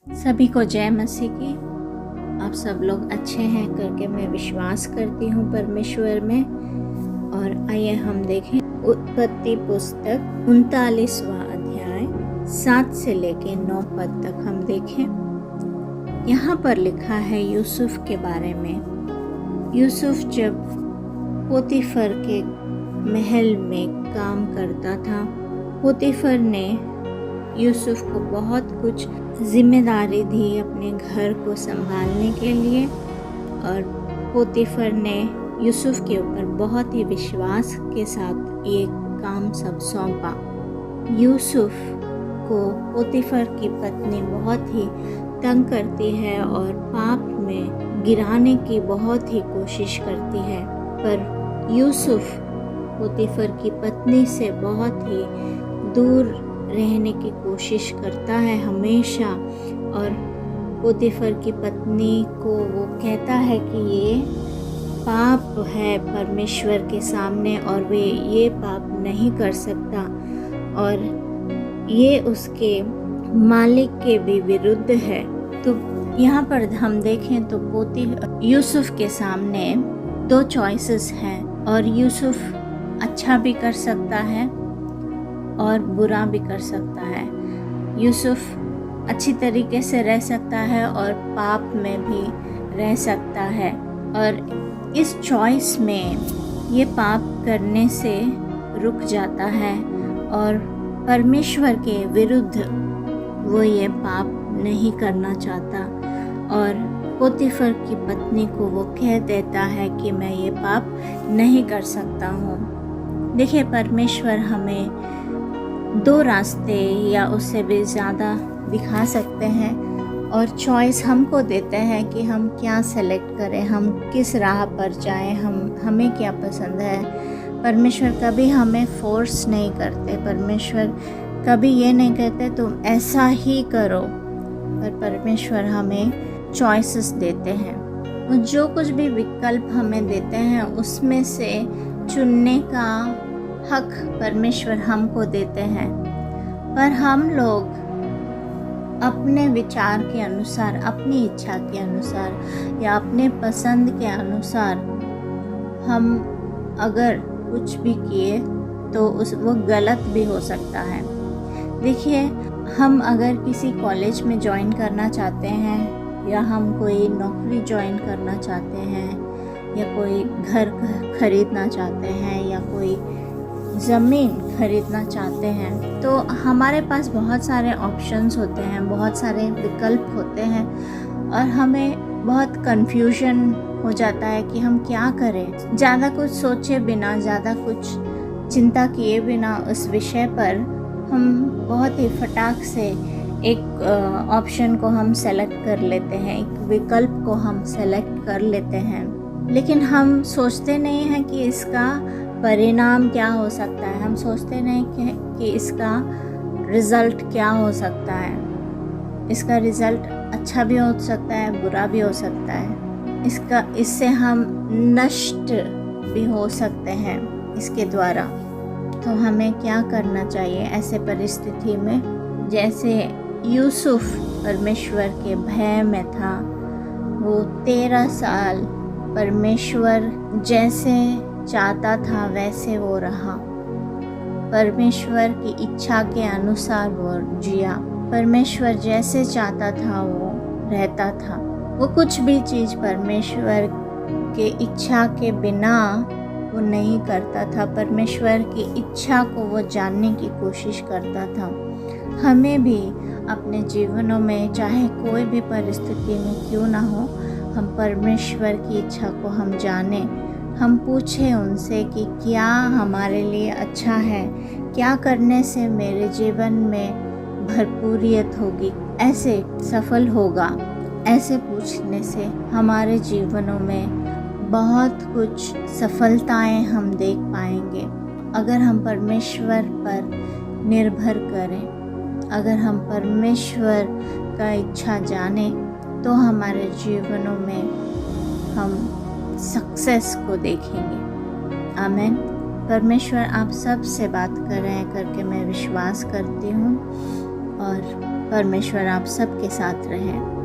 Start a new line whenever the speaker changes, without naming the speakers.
सभी को जय मसीह की। आप सब लोग अच्छे हैं करके मैं विश्वास करती हूँ परमेश्वर में। और आइए हम देखें उत्पत्ति पुस्तक 39वां अध्याय 7 से लेके 9 पद तक हम देखें। यहाँ पर लिखा है यूसुफ के बारे में। यूसुफ जब पोतीफर के महल में काम करता था, पोतीफर ने यूसुफ को बहुत कुछ जिम्मेदारी दी अपने घर को संभालने के लिए, और पोतीफर ने यूसुफ के ऊपर बहुत ही विश्वास के साथ ये काम सब सौंपा। यूसुफ को पोतीफर की पत्नी बहुत ही तंग करती है और पाप में गिराने की बहुत ही कोशिश करती है, पर यूसुफ पोतीफर की पत्नी से बहुत ही दूर रहने की कोशिश करता है हमेशा। और पोतीफर की पत्नी को वो कहता है कि ये पाप है परमेश्वर के सामने और वे ये पाप नहीं कर सकता, और ये उसके मालिक के भी विरुद्ध है। तो यहाँ पर हम देखें तो यूसुफ के सामने 2 चॉइसेस हैं, और यूसुफ अच्छा भी कर सकता है और बुरा भी कर सकता है। यूसुफ अच्छी तरीके से रह सकता है और पाप में भी रह सकता है, और इस चॉइस में ये पाप करने से रुक जाता है और परमेश्वर के विरुद्ध वो ये पाप नहीं करना चाहता, और पोतीफर की पत्नी को वो कह देता है कि मैं ये पाप नहीं कर सकता हूँ। देखिए, परमेश्वर हमें 2 रास्ते या उससे भी ज़्यादा दिखा सकते हैं, और चॉइस हमको देते हैं कि हम क्या सेलेक्ट करें, हम किस राह पर जाएं, हमें क्या पसंद है। परमेश्वर कभी हमें फोर्स नहीं करते, परमेश्वर कभी ये नहीं कहते तुम ऐसा ही करो, पर परमेश्वर हमें चॉइसेस देते हैं। वो जो कुछ भी विकल्प हमें देते हैं उसमें से चुनने का हक परमेश्वर हमको देते हैं, पर हम लोग अपने विचार के अनुसार, अपनी इच्छा के अनुसार या अपने पसंद के अनुसार हम अगर कुछ भी किए तो वो गलत भी हो सकता है। देखिए, हम अगर किसी कॉलेज में ज्वाइन करना चाहते हैं, या हम कोई नौकरी ज्वाइन करना चाहते हैं, या कोई घर खरीदना चाहते हैं, या कोई ज़मीन खरीदना चाहते हैं, तो हमारे पास बहुत सारे ऑप्शंस होते हैं, बहुत सारे विकल्प होते हैं, और हमें बहुत कन्फ्यूजन हो जाता है कि हम क्या करें। ज़्यादा कुछ सोचे बिना, ज़्यादा कुछ चिंता किए बिना उस विषय पर हम बहुत ही फटाक से एक ऑप्शन को हम सेलेक्ट कर लेते हैं, एक विकल्प को हम सेलेक्ट कर लेते हैं, लेकिन हम सोचते नहीं हैं कि इसका परिणाम क्या हो सकता है। हम सोचते नहीं कि इसका रिज़ल्ट क्या हो सकता है। इसका रिज़ल्ट अच्छा भी हो सकता है, बुरा भी हो सकता है। इससे हम नष्ट भी हो सकते हैं इसके द्वारा। तो हमें क्या करना चाहिए ऐसे परिस्थिति में? जैसे यूसुफ परमेश्वर के भय में था, वो 13 साल परमेश्वर जैसे चाहता था वैसे वो रहा, परमेश्वर की इच्छा के अनुसार वो जिया, परमेश्वर जैसे चाहता था वो रहता था। वो कुछ भी चीज़ परमेश्वर के इच्छा के बिना वो नहीं करता था, परमेश्वर की इच्छा को वो जानने की कोशिश करता था। हमें भी अपने जीवनों में, चाहे कोई भी परिस्थिति में क्यों ना हो, हम परमेश्वर की इच्छा को हम जानें, हम पूछें उनसे कि क्या हमारे लिए अच्छा है, क्या करने से मेरे जीवन में भरपूरियत होगी, ऐसे सफल होगा। ऐसे पूछने से हमारे जीवनों में बहुत कुछ सफलताएं हम देख पाएंगे। अगर हम परमेश्वर पर निर्भर करें, अगर हम परमेश्वर का इच्छा जाने, तो हमारे जीवनों में हम सक्सेस को देखेंगे। आमीन। परमेश्वर आप सब से बात कर रहे हैं करके मैं विश्वास करती हूँ, और परमेश्वर आप सबके साथ रहे।